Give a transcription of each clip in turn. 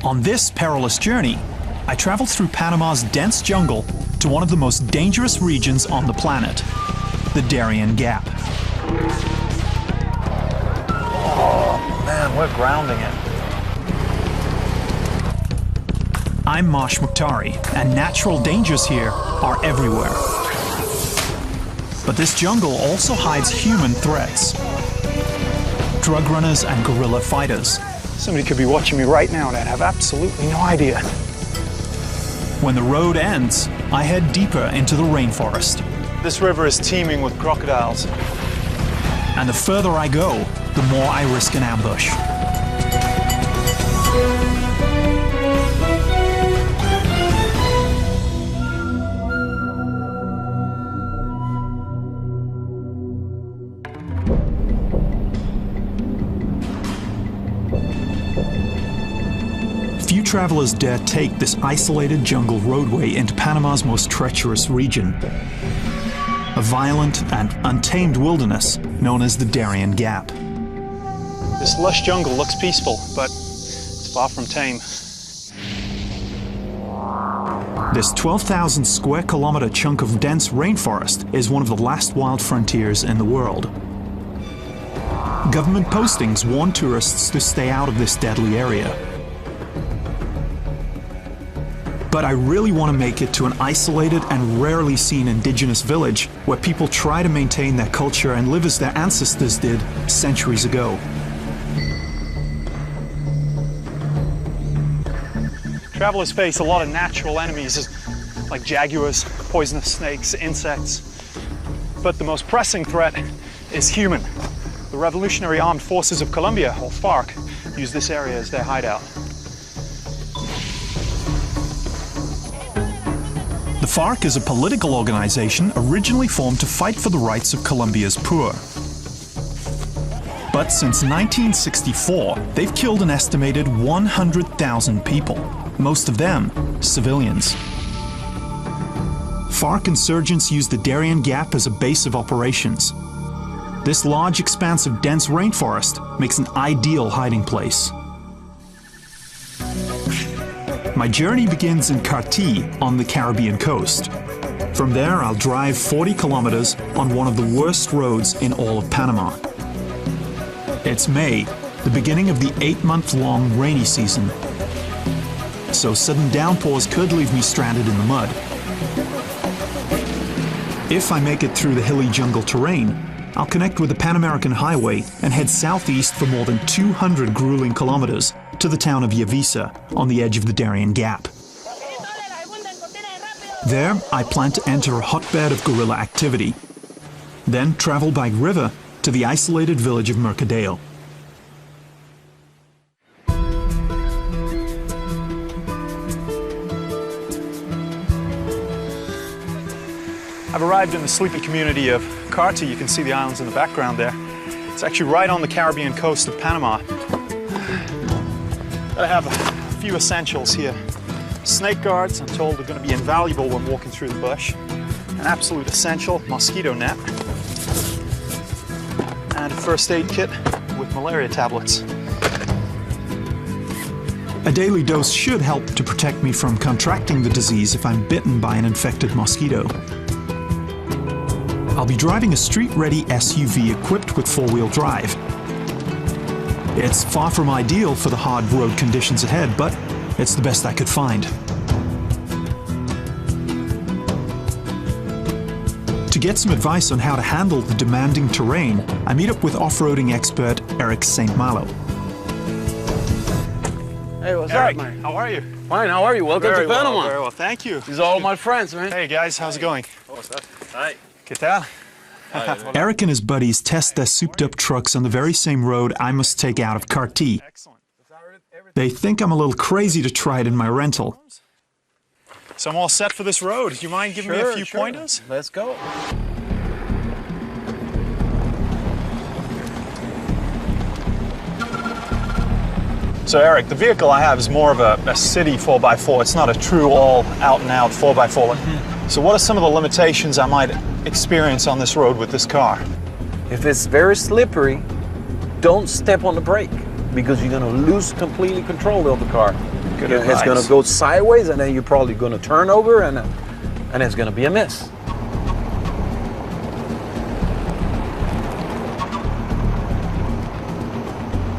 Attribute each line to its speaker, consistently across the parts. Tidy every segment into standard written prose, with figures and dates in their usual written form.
Speaker 1: On this perilous journey, I traveled through Panama's dense jungle to one of the most dangerous regions on the planet, the Darien Gap.
Speaker 2: Oh man, we're grounding it.
Speaker 1: I'm Marsh Mukhtari, and natural dangers here are everywhere. But this jungle also hides human threats. Drug runners and guerrilla fighters.
Speaker 2: Somebody could be watching me right now and I'd have absolutely no idea.
Speaker 1: When the road ends, I head deeper into the rainforest.
Speaker 2: This river is teeming with crocodiles.
Speaker 1: And the further I go, the more I risk an ambush. Few travelers dare take this isolated jungle roadway into Panama's most treacherous region. A violent and untamed wilderness known as the Darien Gap.
Speaker 2: This lush jungle looks peaceful, but it's far from tame.
Speaker 1: This 12,000 square kilometer chunk of dense rainforest is one of the last wild frontiers in the world. Government postings warn tourists to stay out of this deadly area. But I really want to make it to an isolated and rarely seen indigenous village where people try to maintain their culture and live as their ancestors did centuries ago.
Speaker 2: Travelers face a lot of natural enemies like jaguars, poisonous snakes, insects. But the most pressing threat is human. The Revolutionary Armed Forces of Colombia, or FARC, use this area as their hideout.
Speaker 1: The FARC is a political organization originally formed to fight for the rights of Colombia's poor. But since 1964, they've killed an estimated 100,000 people, most of them civilians. FARC insurgents use the Darien Gap as a base of operations. This large expanse of dense rainforest makes an ideal hiding place. My journey begins in Carti on the Caribbean coast. From there, I'll drive 40 kilometers on one of the worst roads in all of Panama. It's May, the beginning of the 8-month-long rainy season. So sudden downpours could leave me stranded in the mud. If I make it through the hilly jungle terrain, I'll connect with the Pan American Highway and head southeast for more than 200 grueling kilometers to the town of Yavisa on the edge of the Darien Gap. There, I plan to enter a hotbed of guerrilla activity, then travel by river to the isolated village of Mercadeo.
Speaker 2: I've arrived in the sleepy community of Carti. You can see the islands in the background there. It's actually right on the Caribbean coast of Panama. I have a few essentials here. Snake guards, I'm told, are going to be invaluable when walking through the bush. An absolute essential, mosquito net. And a first aid kit with malaria tablets.
Speaker 1: A daily dose should help to protect me from contracting the disease if I'm bitten by an infected mosquito. I'll be driving a street-ready SUV equipped with four-wheel drive. It's far from ideal for the hard road conditions ahead, but it's the best I could find. To get some advice on how to handle the demanding terrain, I meet up with off-roading expert Eric St. Malo.
Speaker 3: Hey, what's
Speaker 2: Eric,
Speaker 3: up, man?
Speaker 2: how are you?
Speaker 3: Fine, how are you? Welcome to Panama.
Speaker 2: Very well, thank you.
Speaker 3: These are all my friends, man.
Speaker 2: Hey guys, how's it going?
Speaker 3: Hi.
Speaker 2: ¿Qué tal?
Speaker 1: Eric and his buddies test their souped-up trucks on the very same road I must take out of Carti.
Speaker 2: Excellent.
Speaker 1: They think I'm a little crazy to try it in my rental.
Speaker 2: So I'm all set for this road. Do you mind giving me a few pointers?
Speaker 3: Let's go.
Speaker 2: So Eric, the vehicle I have is more of a city 4x4. It's not a true all out and out 4x4. So what are some of the limitations I might experience on this road with this car?
Speaker 3: If it's very slippery, don't step on the brake because you're going to lose completely control of the car.
Speaker 2: Good
Speaker 3: It's
Speaker 2: advice.
Speaker 3: going to go sideways, and then you're probably going to turn over, and it's going to be a mess.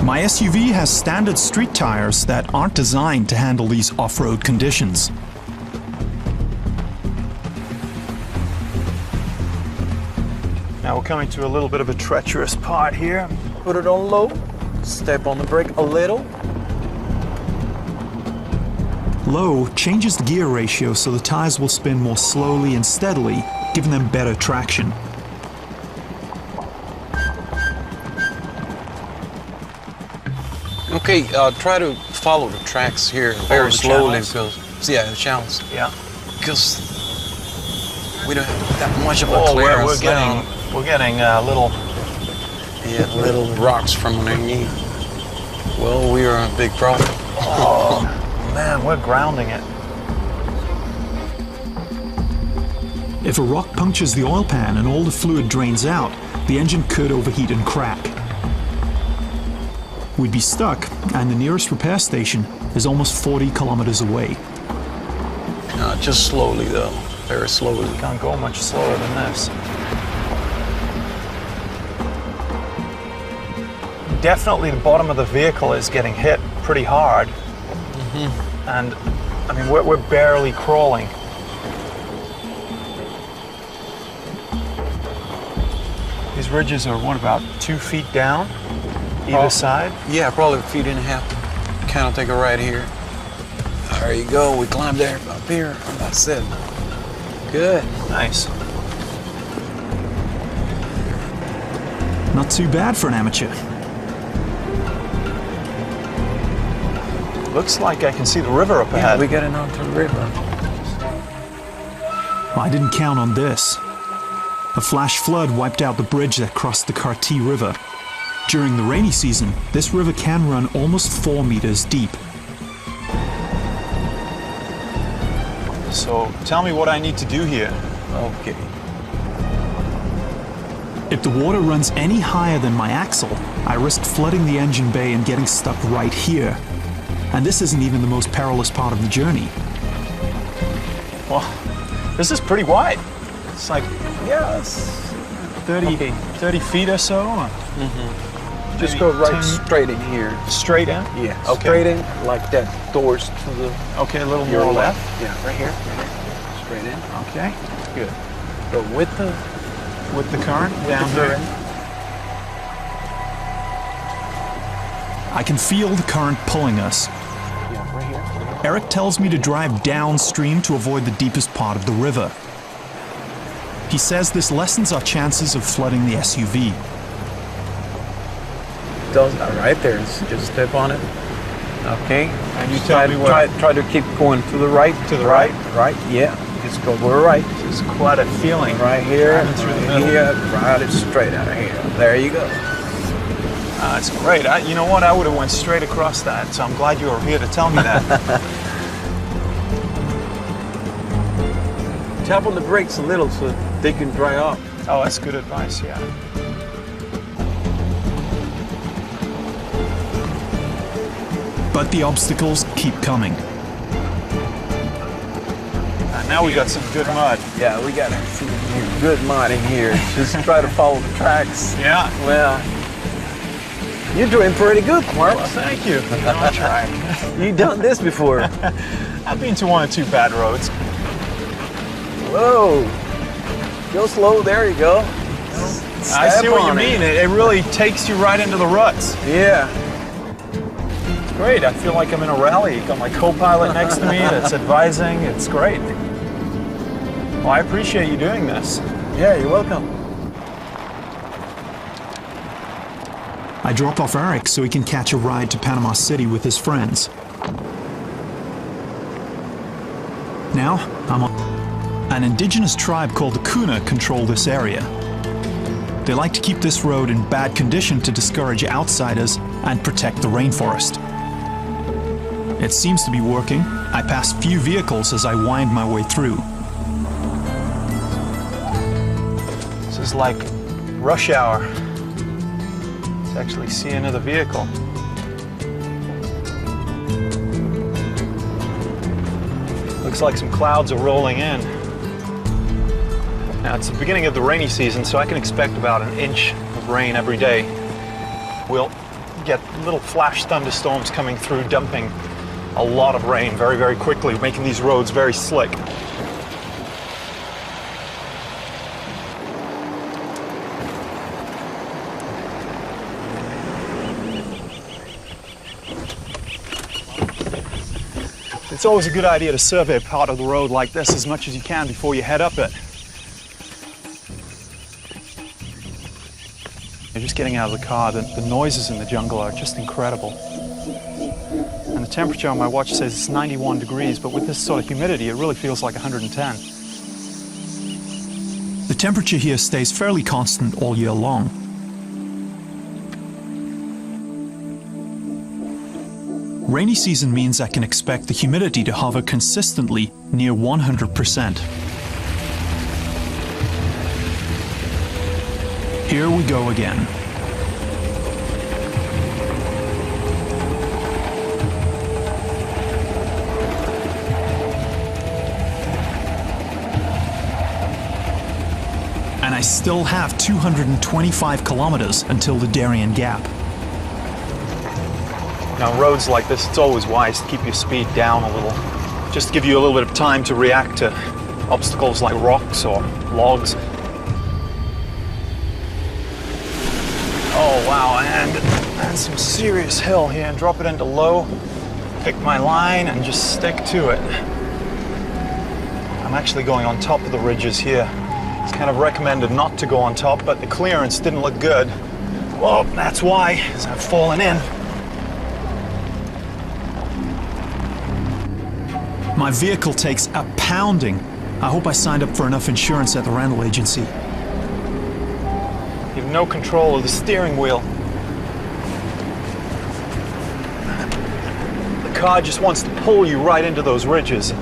Speaker 1: My SUV has standard street tires that aren't designed to handle these off-road conditions.
Speaker 2: Now we're coming to a little bit of a treacherous part here.
Speaker 3: Put it on low, step on the brake a little.
Speaker 1: Low changes the gear ratio so the tires will spin more slowly and steadily, giving them better traction.
Speaker 3: Okay, try to follow the tracks here very slowly, because the channels.
Speaker 2: Yeah.
Speaker 3: Because we don't have that much of a
Speaker 2: Oh,
Speaker 3: clearance.
Speaker 2: we're getting little.
Speaker 3: Yeah, little rocks from underneath. Well, we are a big problem.
Speaker 2: Oh man, we're grounding it.
Speaker 1: If a rock punctures the oil pan and all the fluid drains out, the engine could overheat and crack. We'd be stuck, and the nearest repair station is almost 40 kilometers away.
Speaker 3: Just slowly, though. Very slowly.
Speaker 2: Can't go much slower than this. Definitely the bottom of the vehicle is getting hit pretty hard. And I mean, we're barely crawling. These ridges are, what, about 2 feet down either side?
Speaker 3: Yeah, probably 1.5 feet. Kind of take a right here. There you go. We climbed there, up here. That's it. Good.
Speaker 2: Nice.
Speaker 1: Not too bad for an amateur.
Speaker 2: Looks like I can see the river up ahead.
Speaker 3: We got it onto the river.
Speaker 1: I didn't count on this. A flash flood wiped out the bridge that crossed the Carti River. During the rainy season, this river can run almost 4 meters deep.
Speaker 2: So tell me what I need to do here.
Speaker 3: Okay.
Speaker 1: If the water runs any higher than my axle, I risk flooding the engine bay and getting stuck right here. And this isn't even the most perilous part of the journey.
Speaker 2: Well, this is pretty wide. It's like,
Speaker 3: Yeah, it's
Speaker 2: 30 feet or so.
Speaker 3: just
Speaker 2: Maybe
Speaker 3: go right
Speaker 2: 10
Speaker 3: straight in here.
Speaker 2: Straight in?
Speaker 3: Yeah,
Speaker 2: Okay.
Speaker 3: straight in like that. Doors to the
Speaker 2: Okay, a little
Speaker 3: your
Speaker 2: more
Speaker 3: left.
Speaker 2: left.
Speaker 3: Yeah, right here. Straight in.
Speaker 2: Okay, good.
Speaker 3: Go with the
Speaker 2: With the current down here.
Speaker 1: I can feel the current pulling us.
Speaker 3: Yeah, right here.
Speaker 1: Eric tells me to drive downstream to avoid the deepest part of the river. He says this lessens our chances of flooding the SUV.
Speaker 3: Does right there. Just step on it. Okay.
Speaker 2: And you tell me what.
Speaker 3: Try to keep going to the right.
Speaker 2: To the right?
Speaker 3: Right. Yeah. Just go right.
Speaker 2: It's quite a feeling.
Speaker 3: Right here.
Speaker 2: Driving through the
Speaker 3: right
Speaker 2: middle.
Speaker 3: here. Right it straight out of here. There you go.
Speaker 2: That's great. You know what? I would have went straight across that, so I'm glad you were here to tell me that.
Speaker 3: Tap on the brakes a little so they can dry off.
Speaker 2: Oh, that's good advice, yeah.
Speaker 1: But the obstacles keep coming.
Speaker 2: Now we got some good mud.
Speaker 3: Yeah, we got some good mud in here. Just try to follow the tracks.
Speaker 2: Yeah.
Speaker 3: Well, you're doing pretty good, Mark.
Speaker 2: Well, thank you. I'll try.
Speaker 3: You've done this before.
Speaker 2: I've been to 1 or 2 bad roads.
Speaker 3: Whoa. Go slow. There you go.
Speaker 2: I see
Speaker 3: Step
Speaker 2: what you
Speaker 3: on
Speaker 2: mean. It really takes you right into the ruts.
Speaker 3: Yeah.
Speaker 2: It's great. I feel like I'm in a rally. Got my co-pilot next to me that's advising. It's great. Well, I appreciate you doing this.
Speaker 3: Yeah, you're welcome.
Speaker 1: I drop off Eric so he can catch a ride to Panama City with his friends. Now, I'm on. An indigenous tribe called the Kuna control this area. They like to keep this road in bad condition to discourage outsiders and protect the rainforest. It seems to be working. I pass few vehicles as I wind my way through.
Speaker 2: This is like rush hour. To actually see another vehicle. Looks like some clouds are rolling in. Now, it's the beginning of the rainy season, so I can expect about an inch of rain every day. We'll get little flash thunderstorms coming through, dumping a lot of rain very, very quickly, making these roads very slick. It's always a good idea to survey part of the road like this as much as you can before you head up it. You're just getting out of the car, the noises in the jungle are just incredible. And the temperature on my watch says it's 91 degrees, but with this sort of humidity, it really feels like 110.
Speaker 1: The temperature here stays fairly constant all year long. Rainy season means I can expect the humidity to hover consistently near 100%. Here we go again. And I still have 225 kilometers until the Darien Gap.
Speaker 2: Now, on roads like this, it's always wise to keep your speed down a little, just to give you a little bit of time to react to obstacles like rocks or logs. Oh wow, and some serious hill here, and drop it into low, pick my line and just stick to it. I'm actually going on top of the ridges here. It's kind of recommended not to go on top, but the clearance didn't look good. Well, that's why, as I've fallen in.
Speaker 1: My vehicle takes a pounding. I hope I signed up for enough insurance at the rental agency.
Speaker 2: You have no control of the steering wheel. The car just wants to pull you right into those ridges.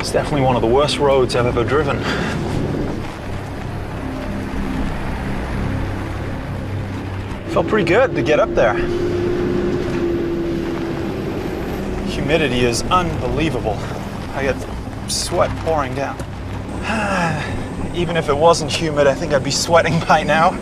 Speaker 2: It's definitely one of the worst roads I've ever driven. Felt pretty good to get up there. Humidity is unbelievable. I get sweat pouring down. Even if it wasn't humid, I think I'd be sweating by now.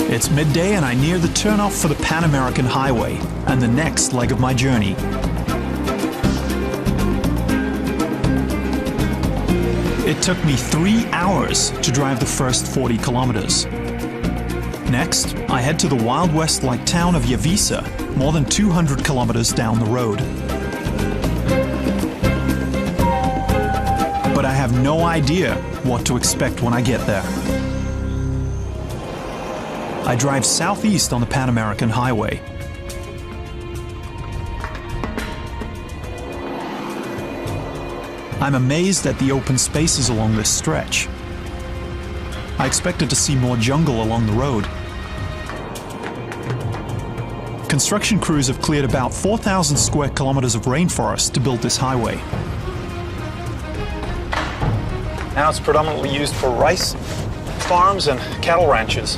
Speaker 1: It's midday and I near the turnoff for the Pan American Highway and the next leg of my journey. It took me 3 hours to drive the first 40 kilometers. Next, I head to the Wild West-like town of Yavisa, more than 200 kilometers down the road. But I have no idea what to expect when I get there. I drive southeast on the Pan American Highway. I'm amazed at the open spaces along this stretch. I expected to see more jungle along the road. Construction crews have cleared about 4,000 square kilometers of rainforest to build this highway.
Speaker 2: Now it's predominantly used for rice farms and cattle ranches.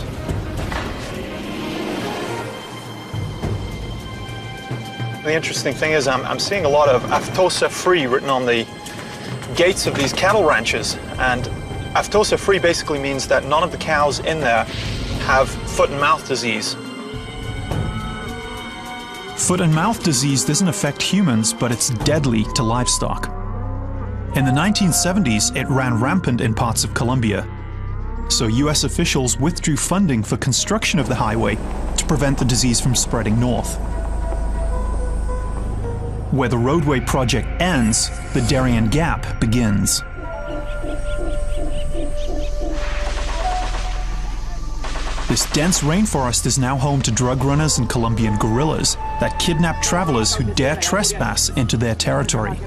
Speaker 2: The interesting thing is I'm seeing a lot of aftosa free written on the gates of these cattle ranches, and aftosa free basically means that none of the cows in there have foot and mouth disease.
Speaker 1: Foot and mouth disease doesn't affect humans, but it's deadly to livestock. In the 1970s, it ran rampant in parts of Colombia, so US officials withdrew funding for construction of the highway to prevent the disease from spreading north. Where the roadway project ends, the Darien Gap begins. This dense rainforest is now home to drug runners and Colombian guerrillas that kidnap travelers who dare trespass into their territory.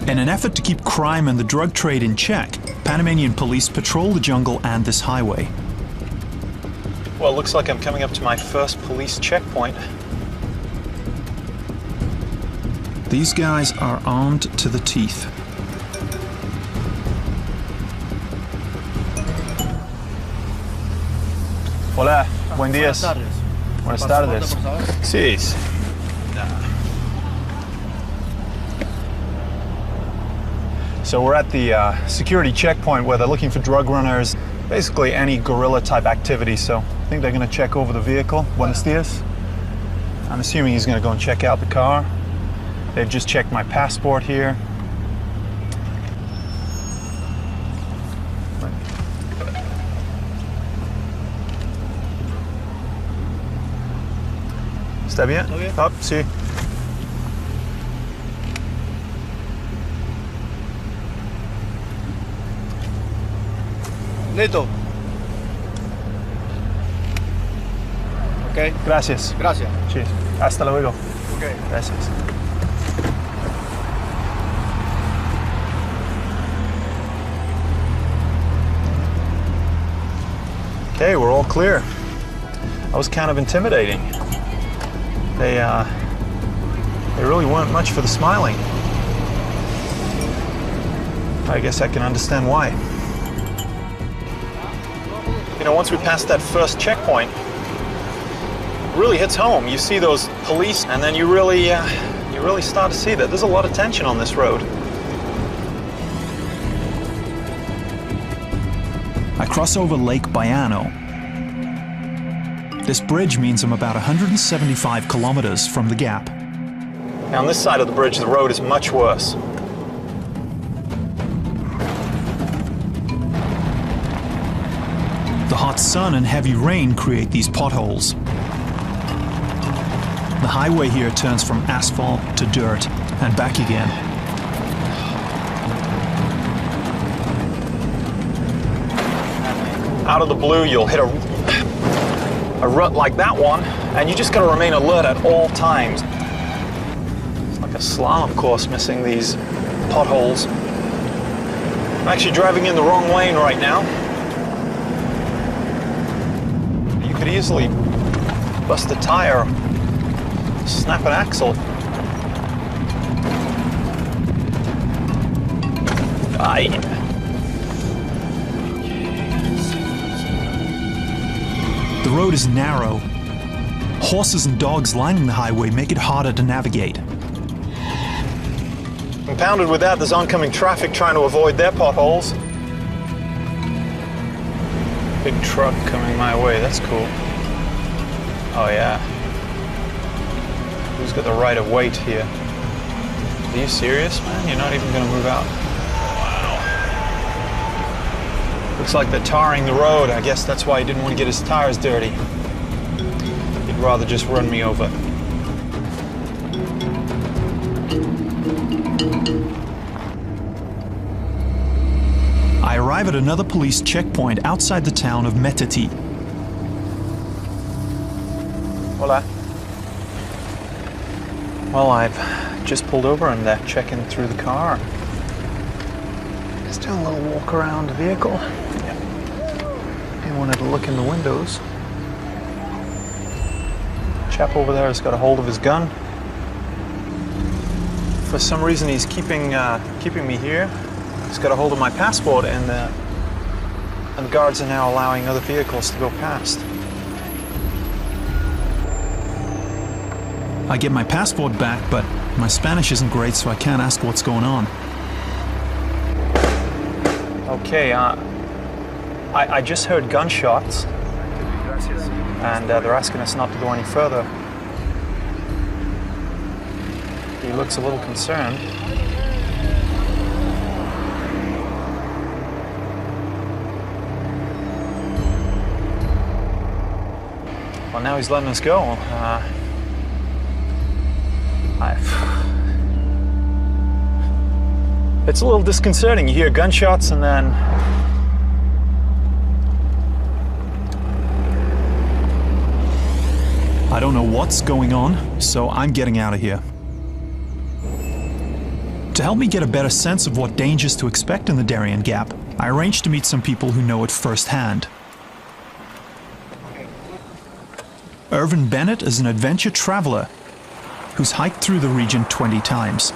Speaker 1: In an effort to keep crime and the drug trade in check, Panamanian police patrol the jungle and this highway.
Speaker 2: Well, it looks like I'm coming up to my first police checkpoint.
Speaker 1: These guys are armed to the teeth.
Speaker 2: Hola, buen días. Buenas tardes. Sí. So we're at the security checkpoint where they're looking for drug runners, basically any guerrilla type activity. So I think they're going to check over the vehicle. Buenos dias. I'm assuming he's going to go and check out the car. They've just checked my passport here. ¿Está bien? ¿Está bien? Oh, sí.
Speaker 4: Listo. Ok.
Speaker 2: Gracias.
Speaker 4: Gracias.
Speaker 2: Sí. Hasta luego.
Speaker 4: Ok.
Speaker 2: Gracias. Okay, we're all clear. That was kind of intimidating. They really weren't much for the smiling. I guess I can understand why. You know, once we pass that first checkpoint, it really hits home. You see those police, and then you really start to see that there's a lot of tension on this road.
Speaker 1: I cross over Lake Baiano. This bridge means I'm about 175 kilometers from the gap.
Speaker 2: Now on this side of the bridge, the road is much worse.
Speaker 1: The hot sun and heavy rain create these potholes. The highway here turns from asphalt to dirt and back again.
Speaker 2: Out of the blue, you'll hit a rut like that one, and you just got to remain alert at all times. It's like a slalom course missing these potholes. I'm actually driving in the wrong lane right now. You could easily bust a tire, snap an axle. Aye.
Speaker 1: The road is narrow. Horses and dogs lining the highway make it harder to navigate.
Speaker 2: Compounded with that, there's oncoming traffic trying to avoid their potholes. Big truck coming my way, that's cool. Oh yeah. Who's got the right of way here? Are you serious, man? You're not even gonna move out? Looks like they're tarring the road. I guess that's why he didn't want to get his tires dirty. He'd rather just run me over.
Speaker 1: I arrive at another police checkpoint outside the town of Metati.
Speaker 2: Hola. Well, I've just pulled over and they're checking through the car. Just doing a little walk around the vehicle. He wanted to look in the windows. Chap over there has got a hold of his gun. For some reason, he's keeping me here. He's got a hold of my passport, and the guards are now allowing other vehicles to go past.
Speaker 1: I get my passport back, but my Spanish isn't great, so I can't ask what's going on.
Speaker 2: Okay, I just heard gunshots, and they're asking us not to go any further. He looks a little concerned. Well, now he's letting us go. It's a little disconcerting. You hear gunshots and then
Speaker 1: I don't know what's going on, so I'm getting out of here. To help me get a better sense of what dangers to expect in the Darien Gap, I arranged to meet some people who know it firsthand. Irvin Bennett is an adventure traveler who's hiked through the region 20 times.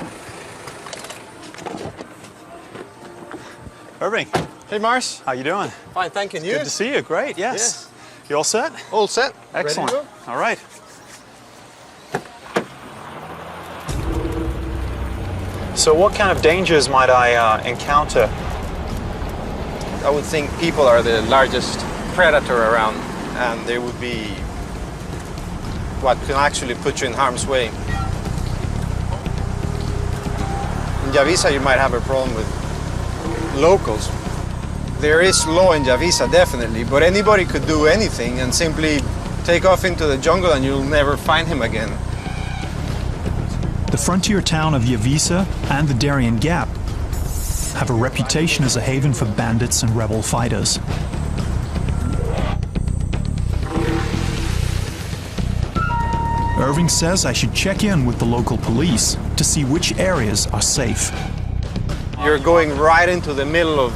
Speaker 2: Irving.
Speaker 4: Hey, Mars.
Speaker 2: How you doing?
Speaker 4: Fine, thank you. And you?
Speaker 2: Good to see you. Great, yes. You all set?
Speaker 4: All set.
Speaker 2: Excellent.
Speaker 4: Ready to
Speaker 2: All right. So what kind of dangers might I encounter?
Speaker 4: go. I would think people are the largest predator around, and they would be what can actually put you in harm's way. In Yavisa, you might have a problem with locals. There is law in Yavisa, definitely, but anybody could do anything and simply take off into the jungle and you'll never find him again.
Speaker 1: The frontier town of Yavisa and the Darien Gap have a reputation as a haven for bandits and rebel fighters. Irving says I should check in with the local police to see which areas are safe.
Speaker 4: You're going right into the middle of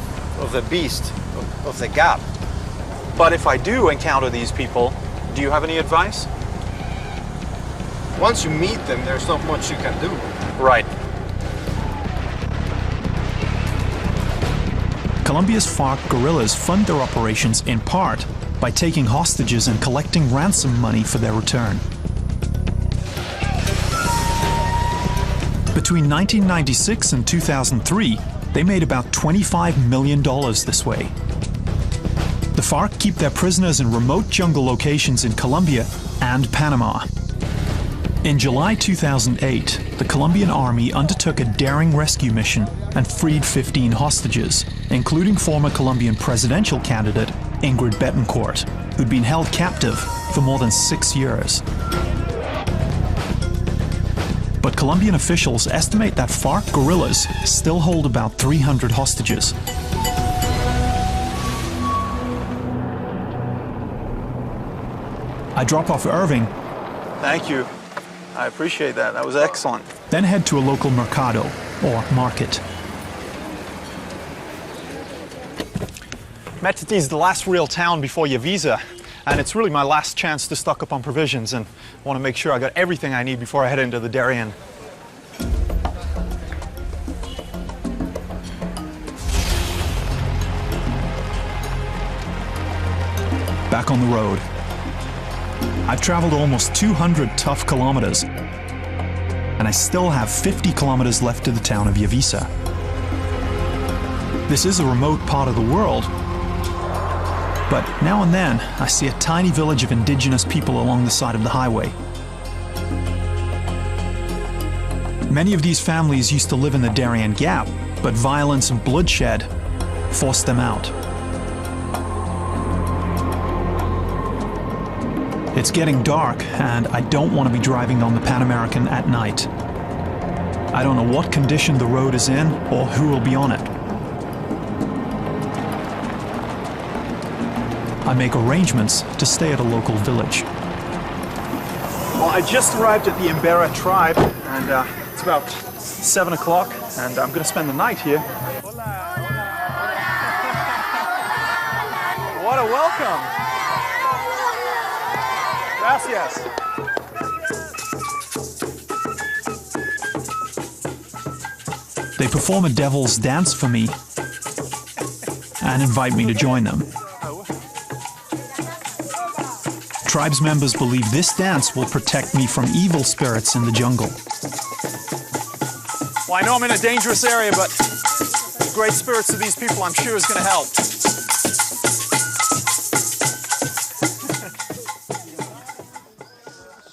Speaker 4: the beast, of the gap.
Speaker 2: But if I do encounter these people, do you have any advice?
Speaker 4: Once you meet them, there's not much you can do.
Speaker 2: Right.
Speaker 1: Colombia's FARC guerrillas fund their operations in part by taking hostages and collecting ransom money for their return. Between 1996 and 2003, they made about $25 million this way. The FARC keep their prisoners in remote jungle locations in Colombia and Panama. In July 2008, the Colombian army undertook a daring rescue mission and freed 15 hostages, including former Colombian presidential candidate Ingrid Betancourt, who'd been held captive for more than 6 years. But Colombian officials estimate that FARC guerrillas still hold about 300 hostages. I drop off Irving,
Speaker 2: Thank you. I appreciate that. That was excellent.
Speaker 1: then head to a local mercado, or market.
Speaker 2: Metati is the last real town before Yavisa, and it's really my last chance to stock up on provisions, and I want to make sure I got everything I need before I head into the Darien.
Speaker 1: Back on the road. I've traveled almost 200 tough kilometers, and I still have 50 kilometers left to the town of Yavisa. This is a remote part of the world, but now and then I see a tiny village of indigenous people along the side of the highway. Many of these families used to live in the Darien Gap, but violence and bloodshed forced them out. It's getting dark, and I don't want to be driving on the Pan American at night. I don't know what condition the road is in or who will be on it. I make arrangements to stay at a local village.
Speaker 2: Well, I just arrived at the Imbera tribe, and it's about 7 o'clock, and I'm going to spend the night here. What a welcome! Gracias.
Speaker 1: They perform a devil's dance for me and invite me to join them. Tribes members believe this dance will protect me from evil spirits in the jungle.
Speaker 2: Well, I know I'm in a dangerous area, but the great spirits of these people, I'm sure, is going to help.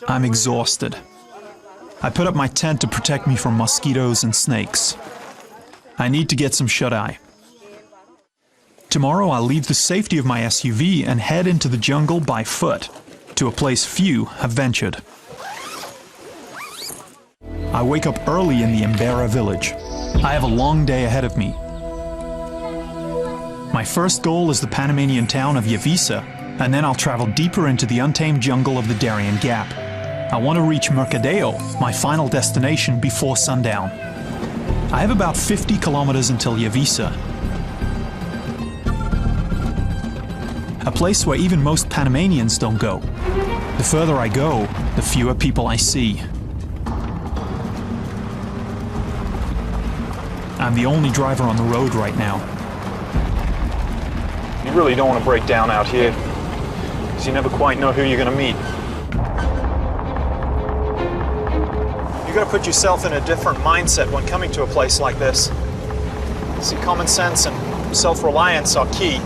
Speaker 1: I'm exhausted. I put up my tent to protect me from mosquitoes and snakes. I need to get some shut-eye. Tomorrow I'll leave the safety of my SUV and head into the jungle by foot, to a place few have ventured. I wake up early in the Imbera village. I have a long day ahead of me. My first goal is the Panamanian town of Yavisa, and then I'll travel deeper into the untamed jungle of the Darien Gap. I want to reach Mercadeo, my final destination, before sundown. I have about 50 kilometers until Yavisa, a place where even most Panamanians don't go. The further I go, the fewer people I see. I'm the only driver on the road right now.
Speaker 2: You really don't want to break down out here. because you never quite know who you're going to meet. You've got to put yourself in a different mindset when coming to a place like this. See, common sense and self-reliance are key.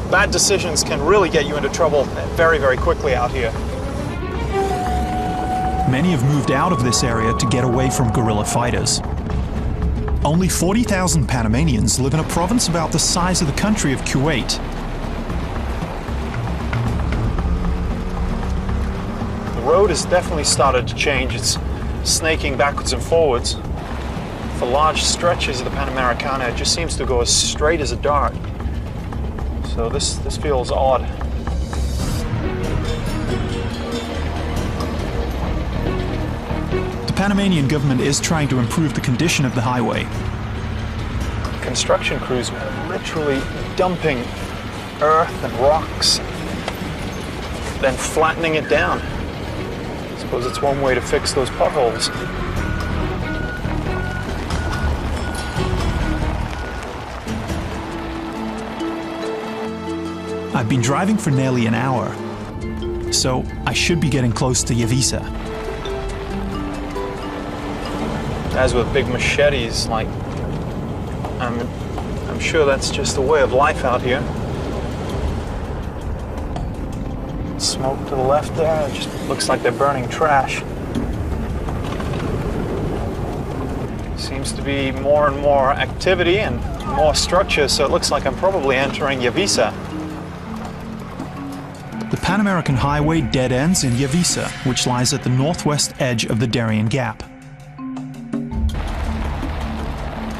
Speaker 2: Bad decisions can really get you into trouble very, very quickly out here.
Speaker 1: Many have moved out of this area to get away from guerrilla fighters. Only 40,000 Panamanians live in a province about the size of the country of Kuwait.
Speaker 2: The road has definitely started to change. It's snaking backwards and forwards. For large stretches of the Panamericana, it just seems to go as straight as a dart. So this feels odd.
Speaker 1: The Panamanian government is trying to improve the condition of the highway.
Speaker 2: Construction crews are literally dumping earth and rocks, then flattening it down. I suppose it's one way to fix those potholes.
Speaker 1: I've been driving for nearly an hour, so I should be getting close to Yavisa.
Speaker 2: As with big machetes, like, I'm sure that's just the way of life out here. Smoke to the left there, it just looks like they're burning trash. Seems to be more and more activity and more structure, so it looks like I'm probably entering Yavisa.
Speaker 1: The Pan American Highway dead ends in Yavisa, which lies at the northwest edge of the Darien Gap.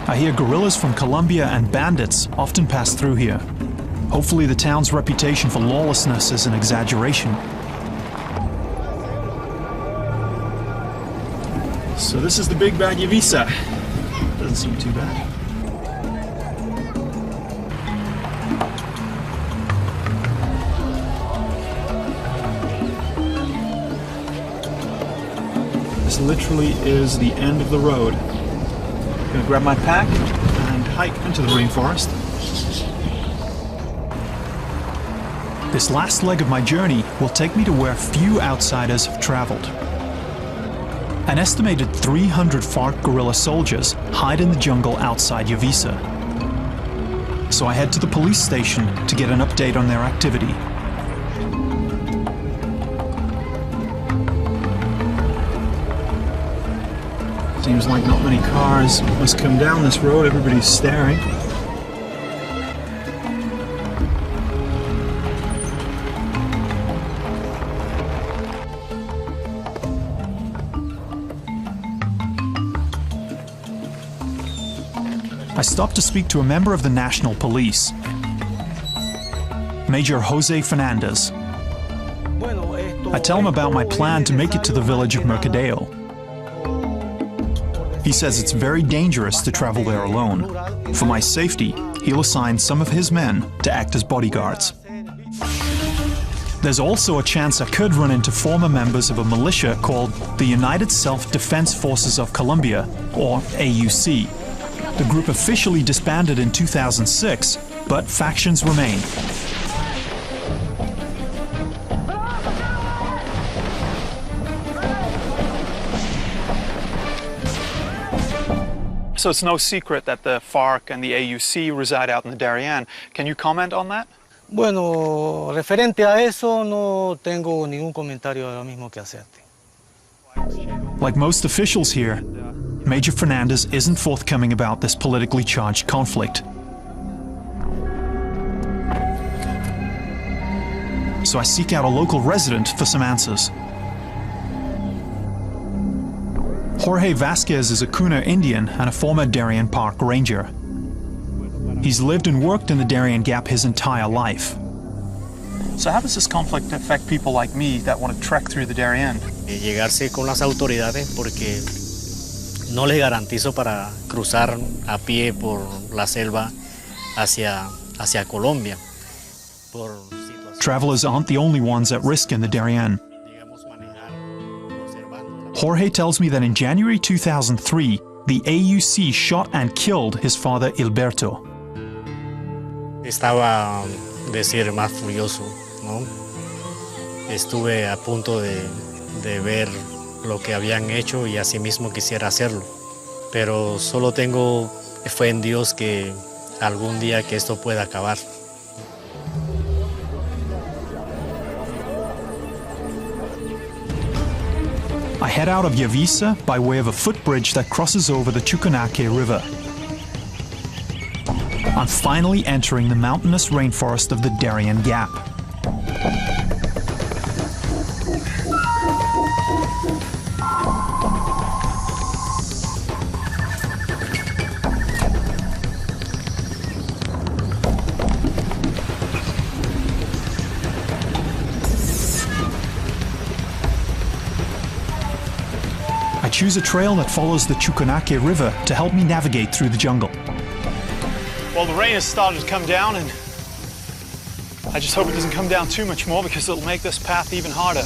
Speaker 1: I hear guerrillas from Colombia and bandits often pass through here. Hopefully the town's reputation for lawlessness is an exaggeration. So this is the big bad Yavisa. Doesn't seem too bad. This literally is the end of the road. I'm gonna grab my pack and hike into the rainforest. This last leg of my journey will take me to where few outsiders have traveled. An estimated 300 FARC guerrilla soldiers hide in the jungle outside Yavisa. So I head to the police station to get an update on their activity. Seems like not many cars must come down this road. Everybody's staring. I stop to speak to a member of the National Police, Major Jose Fernandez. I tell him about my plan to make it to the village of Mercadeo. He says it's very dangerous to travel there alone. For my safety, he'll assign some of his men to act as bodyguards. There's also a chance I could run into former members of a militia called the United Self-Defense Forces of Colombia, or AUC. The group officially disbanded in 2006, but factions remain.
Speaker 2: So it's no secret that the FARC and the AUC reside out in the Darien. Can you comment on that?
Speaker 5: Bueno, referente a eso no tengo ningún comentario ahora mismo que hacerte.
Speaker 1: Like most officials here, Major Fernandez isn't forthcoming about this politically charged conflict. So I seek out a local resident for some answers. Jorge Vasquez is a Kuna Indian and a former Darien Park ranger. He's lived and worked in the Darien Gap his entire life.
Speaker 2: So how does this conflict affect people like me that want to trek through the Darien?
Speaker 5: Llegarse con las autoridades porque no les garantizo para cruzar a pie por la selva hacia Colombia.
Speaker 1: Travelers aren't the only ones at risk in the Darien. Jorge tells me that in January 2003, the AUC shot and killed his father Hilberto.
Speaker 5: Estaba, decir, más furioso, ¿no? estuve a punto de ver lo que habían hecho y asimismo quisiera hacerlo. Pero solo tengo fe en Dios que algún día que esto pueda acabar.
Speaker 1: I head out of Yavisa by way of a footbridge that crosses over the Chucunaque River. I'm finally entering the mountainous rainforest of the Darien Gap. I choose a trail that follows the Chucunaque River to help me navigate through the jungle.
Speaker 2: Well, the rain has started to come down, and I just hope it doesn't come down too much more because it'll make this path even harder.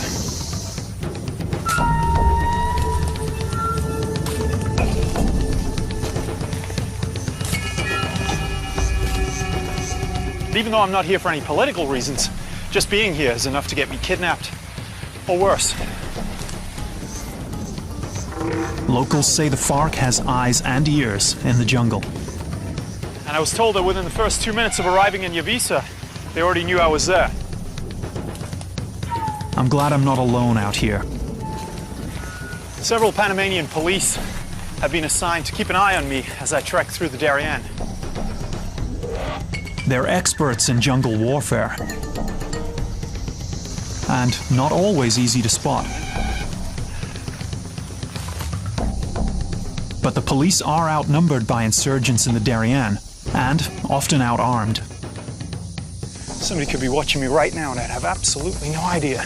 Speaker 2: And even though I'm not here for any political reasons, just being here is enough to get me kidnapped, or worse.
Speaker 1: Locals say the FARC has eyes and ears in the jungle.
Speaker 2: And I was told that within the first 2 minutes of arriving in Yavisa, they already knew I was there.
Speaker 1: I'm glad I'm not alone out here.
Speaker 2: Several Panamanian police have been assigned to keep an eye on me as I trek through the Darien.
Speaker 1: They're experts in jungle warfare. And not always easy to spot. But the police are outnumbered by insurgents in the Darien, and often outarmed.
Speaker 2: Somebody could be watching me right now and I'd have absolutely no idea.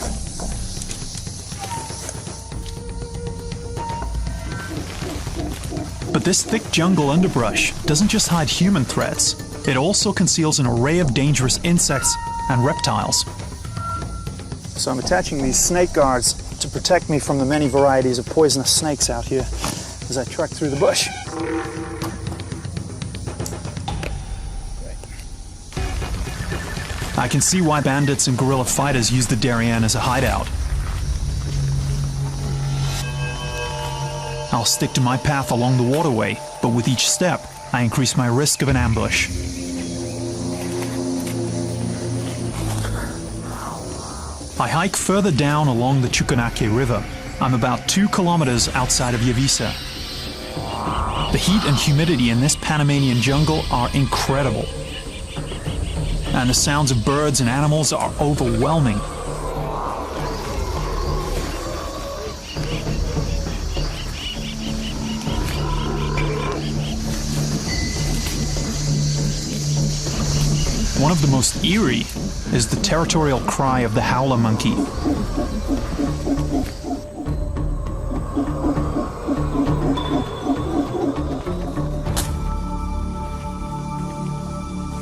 Speaker 1: But this thick jungle underbrush doesn't just hide human threats, it also conceals an array of dangerous insects and reptiles.
Speaker 2: So I'm attaching these snake guards to protect me from the many varieties of poisonous snakes out here as I trek through the bush.
Speaker 1: I can see why bandits and guerrilla fighters use the Darien as a hideout. I'll stick to my path along the waterway, but with each step, I increase my risk of an ambush. I hike further down along the Chucunaque River. I'm about 2 kilometers outside of Yavisa. The heat and humidity in this Panamanian jungle are incredible. And the sounds of birds and animals are overwhelming. One of the most eerie is the territorial cry of the howler monkey.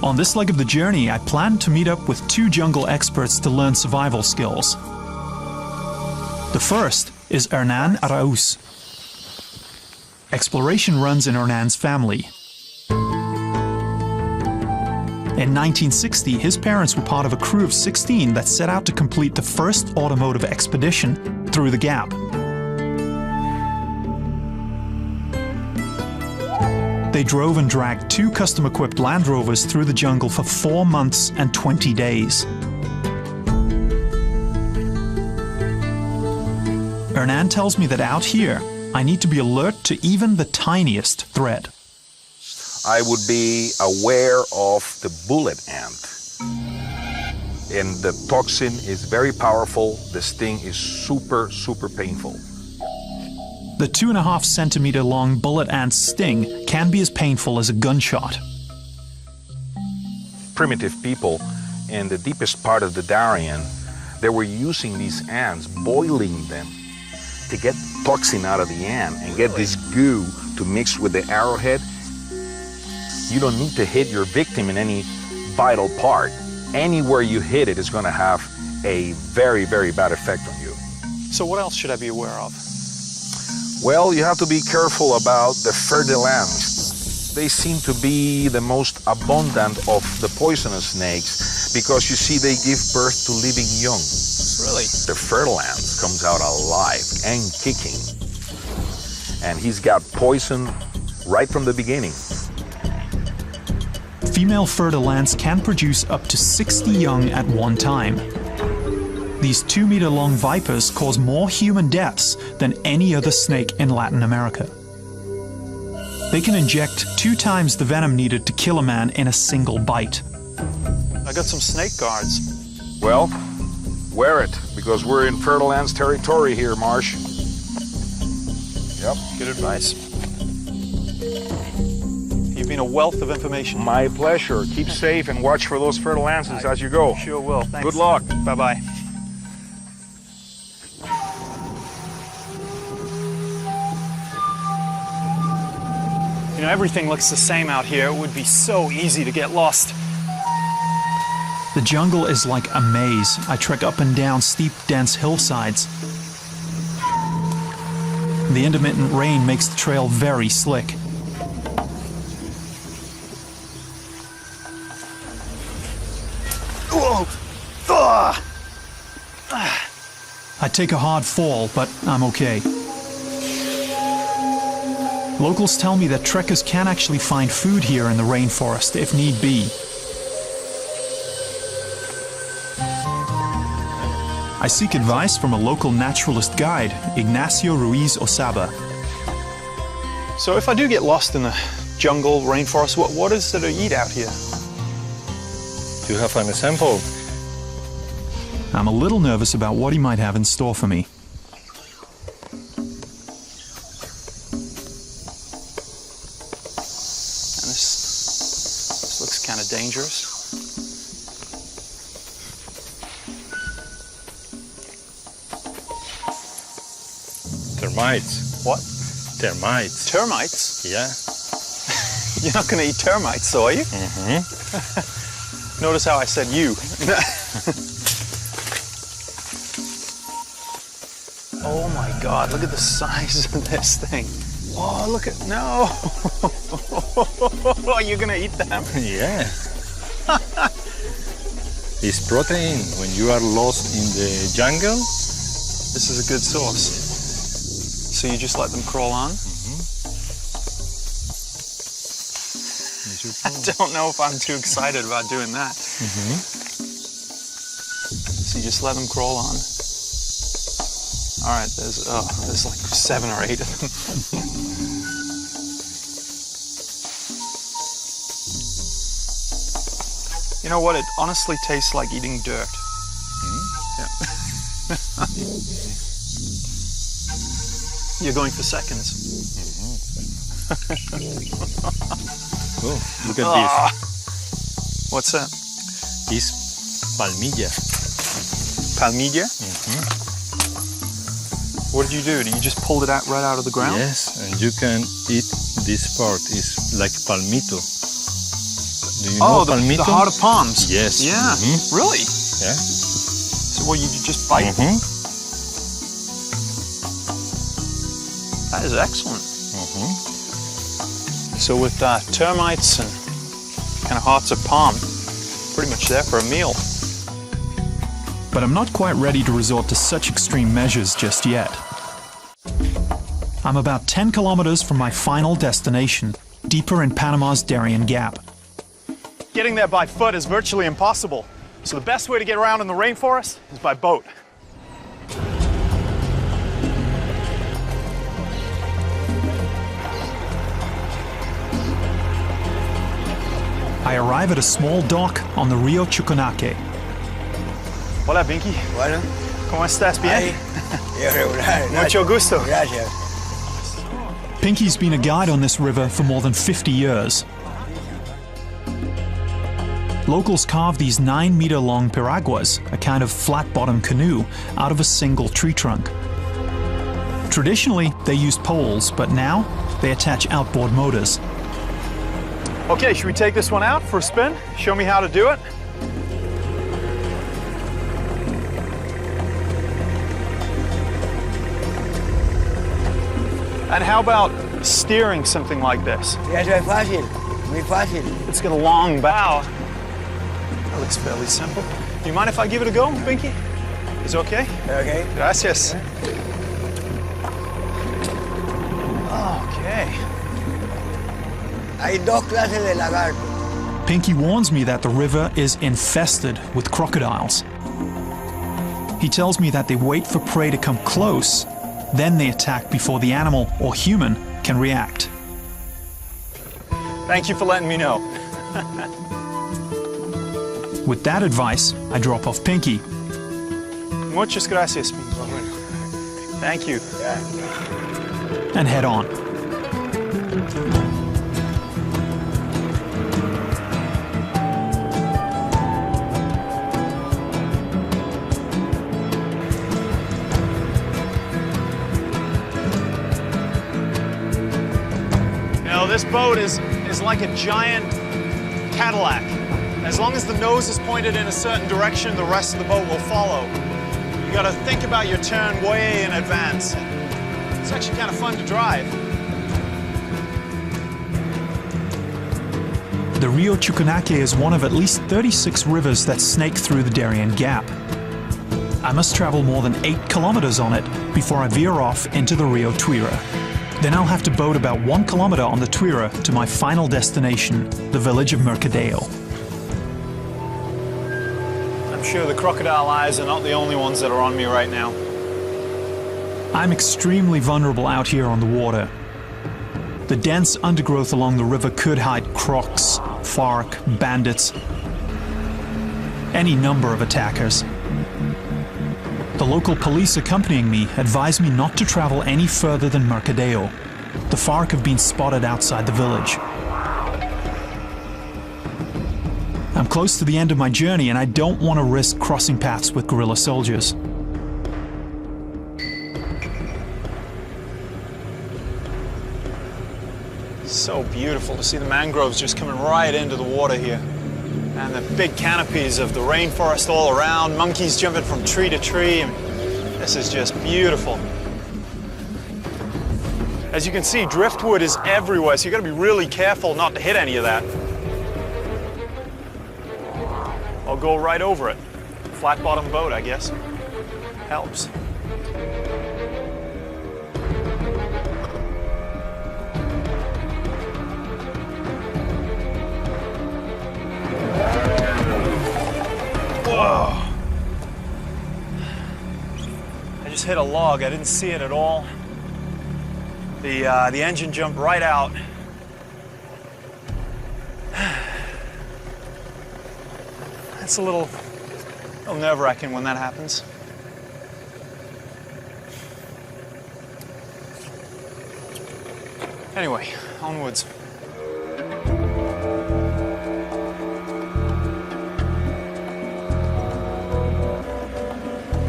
Speaker 1: On this leg of the journey, I plan to meet up with 2 jungle experts to learn survival skills. The first is Hernan Arauz. Exploration runs in Hernan's family. In 1960, his parents were part of a crew of 16 that set out to complete the first automotive expedition through the Gap. They drove and dragged 2 custom-equipped Land Rovers through the jungle for 4 months and 20 days. Hernan tells me that out here, I need to be alert to even the tiniest threat.
Speaker 6: I would be aware of the bullet ant. And the toxin is very powerful. The sting is super, super painful.
Speaker 1: The 2.5 centimeter long bullet ant's sting can be as painful as a gunshot.
Speaker 6: Primitive people in the deepest part of the Darien, they were using these ants, boiling them to get toxin out of the ant and get this goo to mix with the arrowhead. You don't need to hit your victim in any vital part. Anywhere you hit it is going to have a very, very bad effect on you.
Speaker 2: So what else should I be aware of?
Speaker 6: Well, you have to be careful about the fer-de-lance. They seem to be the most abundant of the poisonous snakes because you see they give birth to living young.
Speaker 2: Really?
Speaker 6: The fertile ant comes out alive and kicking. And he's got poison right from the beginning.
Speaker 1: Female fertile ants can produce up to 60 young at one time. These 2-meter-long vipers cause more human deaths than any other snake in Latin America. They can inject 2 times the venom needed to kill a man in a single bite.
Speaker 2: I got some snake guards.
Speaker 6: Well, wear it, because we're in fertile ants territory here, Marsh. Yep.
Speaker 2: Good advice. You've been a wealth of information.
Speaker 6: My pleasure. Keep safe and watch for those fertile ants as you go.
Speaker 2: Sure will. Thanks.
Speaker 6: Good luck.
Speaker 2: Bye-bye. You know, everything looks the same out here. It would be so easy to get lost.
Speaker 1: The jungle is like a maze. I trek up and down steep, dense hillsides. The intermittent rain makes the trail very slick.
Speaker 2: Whoa! Ugh!
Speaker 1: I take a hard fall, but I'm okay. Locals tell me that trekkers can actually find food here in the rainforest if need be. I seek advice from a local naturalist guide, Ignacio Ruiz Osaba.
Speaker 2: So if I do get lost in the jungle, rainforest, what is there to eat out here?
Speaker 7: You have an example?
Speaker 1: I'm a little nervous about what he might have in store for me.
Speaker 2: And this looks kind of dangerous.
Speaker 7: Termites.
Speaker 2: What?
Speaker 7: Termites.
Speaker 2: Termites?
Speaker 7: Yeah.
Speaker 2: You're not going to eat termites, though, are you?
Speaker 7: Mm-hmm.
Speaker 2: Notice how I said you. Oh my God, look at the size of this thing. Whoa, look at, no. Are you going to eat them?
Speaker 7: Yeah. It's protein. When you are lost in the jungle,
Speaker 2: This is a good source. So you just let them crawl on? I don't know if I'm too excited about doing that. So you just let them crawl on. All right, there's like 7 or 8 of them. You know what? It honestly tastes like eating dirt. Yeah. You're going for seconds.
Speaker 7: oh, look at this.
Speaker 2: What's that?
Speaker 7: It's palmilla.
Speaker 2: Palmilla? What did you do? Did you just pull it out right out of the ground?
Speaker 7: Yes, and you can eat this part. It's like palmito. Do you know palmito?
Speaker 2: The heart of palms.
Speaker 7: Yes.
Speaker 2: Yeah. Really?
Speaker 7: Yeah.
Speaker 2: So what, you just bite? That is excellent. So with termites and kind of hearts of palm, pretty much there for a meal.
Speaker 1: But I'm not quite ready to resort to such extreme measures just yet. I'm about 10 kilometers from my final destination, deeper in Panama's Darien Gap.
Speaker 2: Getting there by foot is virtually impossible. So the best way to get around in the rainforest is by boat.
Speaker 1: I arrive at a small dock on the Rio Chucunaque.
Speaker 2: Hola, Pinky.
Speaker 8: Bueno,
Speaker 2: ¿Cómo estás? Bien?
Speaker 8: ahí, irregular.
Speaker 2: Mucho gusto.
Speaker 8: Gracias.
Speaker 1: Pinky's been a guide on this river for more than 50 years. Locals carve these 9-meter-long piraguas, a kind of flat-bottom canoe, out of a single tree trunk. Traditionally, they used poles, but now they attach outboard motors.
Speaker 2: Okay, should we take this one out for a spin? Show me how to do it. And how about steering something like this?
Speaker 8: Sí, eso es fácil, muy fácil.
Speaker 2: It's got a long bow. That looks fairly simple. Do you mind if I give it a go, Pinky? Is it okay?
Speaker 8: Okay.
Speaker 2: Gracias. Okay.
Speaker 8: Hay dos clases de lagarto.
Speaker 1: Pinky warns me that the river is infested with crocodiles. He tells me that they wait for prey to come close, then they attack before the animal or human can react.
Speaker 2: Thank you for letting me know.
Speaker 1: With that advice, I drop off Pinky.
Speaker 2: Muchas gracias, mi brother. Thank you.
Speaker 1: And head on.
Speaker 2: This boat is like a giant Cadillac. As long as the nose is pointed in a certain direction, the rest of the boat will follow. You gotta think about your turn way in advance. It's actually kind of fun to drive.
Speaker 1: The Rio Chucunaque is one of at least 36 rivers that snake through the Darien Gap. I must travel more than 8 kilometers on it before I veer off into the Rio Tuira. Then I'll have to boat about 1 kilometer on the Tuira to my final destination, the village of Mercadeo.
Speaker 2: I'm sure the crocodile eyes are not the only ones that are on me right now.
Speaker 1: I'm extremely vulnerable out here on the water. The dense undergrowth along the river could hide crocs, FARC, bandits, any number of attackers. The local police accompanying me advised me not to travel any further than Mercadeo. The FARC have been spotted outside the village. I'm close to the end of my journey and I don't want to risk crossing paths with guerrilla soldiers.
Speaker 2: So beautiful to see the mangroves just coming right into the water here. And the big canopies of the rainforest all around, monkeys jumping from tree to tree. I mean, this is just beautiful. As you can see, driftwood is everywhere, so you gotta be really careful not to hit any of that. I'll go right over it. Flat bottom boat, I guess. Helps. Whoa! I just hit a log. I didn't see it at all. The engine jumped right out. It's a little nerve-wracking when that happens. Anyway, onwards.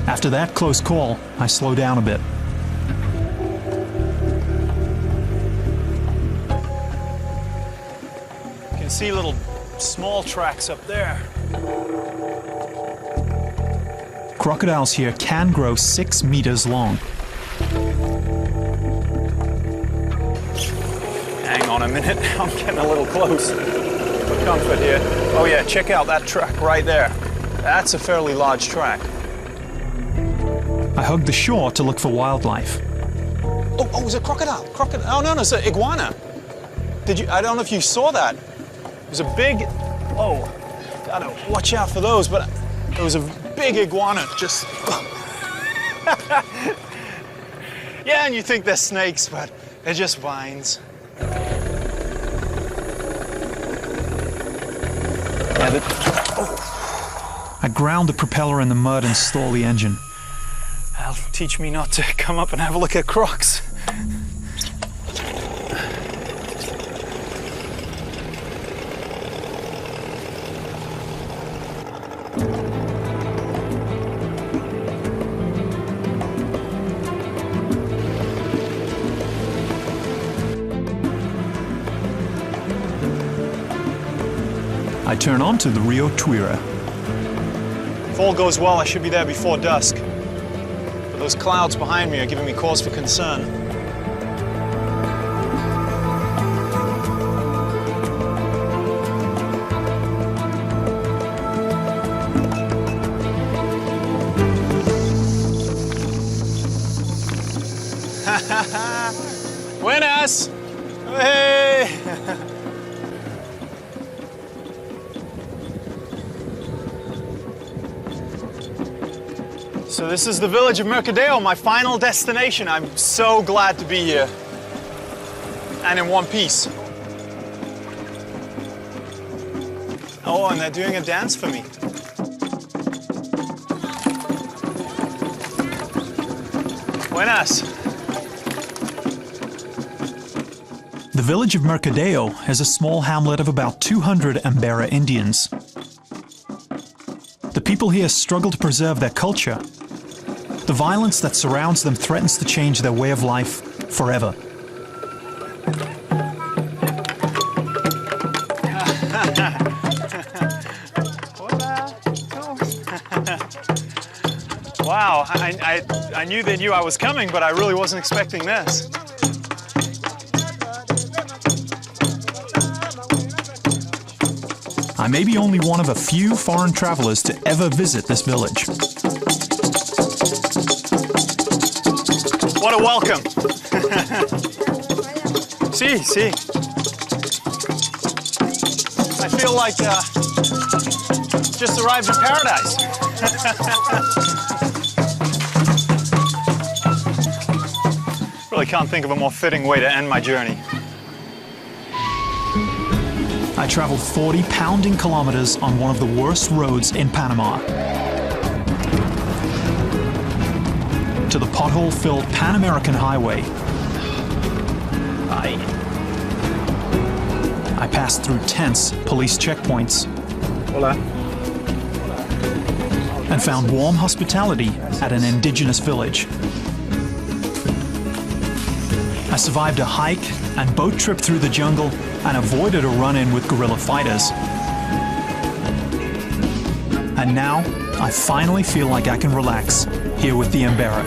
Speaker 1: After that close call, I slow down a bit.
Speaker 2: You can see little small tracks up there.
Speaker 1: Crocodiles here can grow 6 meters long.
Speaker 2: Hang on a minute, I'm getting a little close for comfort here. Oh yeah, check out that track right there. That's a fairly large track.
Speaker 1: I hug the shore to look for wildlife.
Speaker 2: Oh, it was a crocodile. Oh no, it's an iguana. I don't know if you saw that. It was a big, gotta watch out for those, but it was a big iguana, just. Yeah, and you think they're snakes, but they're just vines.
Speaker 1: I ground the propeller in the mud and stall the engine.
Speaker 2: That'll teach me not to come up and have a look at crocs.
Speaker 1: I turn onto the Rio Tuira.
Speaker 2: If all goes well, I should be there before dusk. But those clouds behind me are giving me cause for concern. So this is the village of Mercadeo, my final destination. I'm so glad to be here. And in one piece. Oh, and they're doing a dance for me. Buenas.
Speaker 1: The village of Mercadeo has a small hamlet of about 200 Embera Indians. The people here struggle to preserve their culture. The violence that surrounds them threatens to change their way of life forever.
Speaker 2: Wow, I knew they knew I was coming, but I really wasn't expecting this.
Speaker 1: I may be only one of a few foreign travelers to ever visit this village.
Speaker 2: What a welcome. See. I feel like just arrived in paradise. Really can't think of a more fitting way to end my journey.
Speaker 1: I traveled 40 pounding kilometers on one of the worst roads in Panama. To the pothole-filled Pan American Highway. I passed through tense police checkpoints.
Speaker 2: Hola.
Speaker 1: And found warm hospitality at an indigenous village. I survived a hike and boat trip through the jungle and avoided a run-in with guerrilla fighters. And now, I finally feel like I can relax here with the Embera.